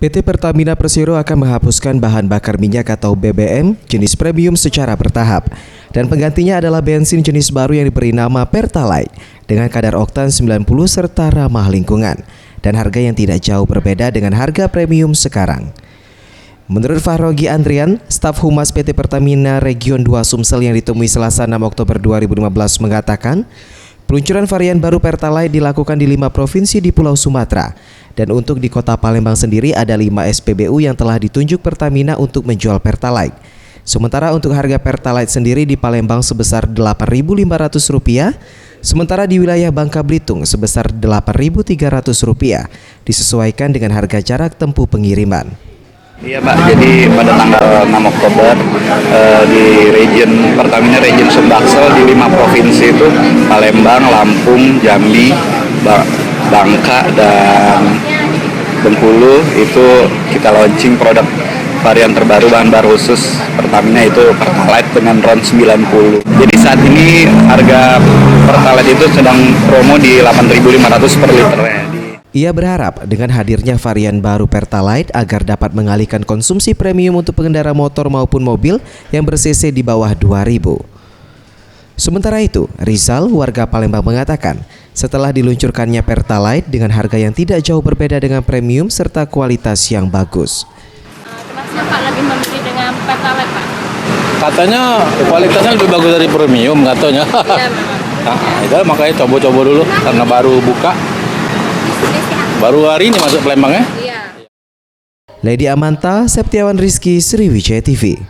PT Pertamina Persero akan menghapuskan bahan bakar minyak atau BBM jenis premium secara bertahap. Dan penggantinya adalah bensin jenis baru yang diberi nama Pertalite dengan kadar oktan 90 serta ramah lingkungan dan harga yang tidak jauh berbeda dengan harga premium sekarang. Menurut Fahrogi Andrian, staf Humas PT Pertamina Region 2 Sumsel yang ditemui Selasa 6 Oktober 2015 mengatakan, peluncuran varian baru Pertalite dilakukan di 5 provinsi di Pulau Sumatera. Dan untuk di Kota Palembang sendiri ada 5 SPBU yang telah ditunjuk Pertamina untuk menjual Pertalite. Sementara untuk harga Pertalite sendiri di Palembang sebesar Rp8.500, sementara di wilayah Bangka Belitung sebesar Rp8.300, disesuaikan dengan harga jarak tempuh pengiriman. Iya Pak, jadi pada tanggal 6 Oktober di Pertamina Region Sumbaksel di 5 provinsi itu Palembang, Lampung, Jambi, Bangka, dan Bengkulu itu kita launching produk varian terbaru bahan bakar khusus Pertamina itu Pertalite dengan RON 90. Jadi saat ini harga Pertalite itu sedang promo di Rp8.500 per liternya. Ia berharap dengan hadirnya varian baru Pertalite agar dapat mengalihkan konsumsi premium untuk pengendara motor maupun mobil yang ber-cc di bawah 2000. Sementara itu, Rizal, warga Palembang mengatakan, setelah diluncurkannya Pertalite dengan harga yang tidak jauh berbeda dengan premium serta kualitas yang bagus. Kenapa Pak lebih memilih dengan Pertalite, Pak? Katanya kualitasnya lebih bagus dari premium katanya. Iya memang. Nah, itu makanya coba-coba dulu karena baru buka. Baru hari ini masuk Palembang ya? Iya. Lady Amanta, Septiawan Rizky, Sriwijaya TV.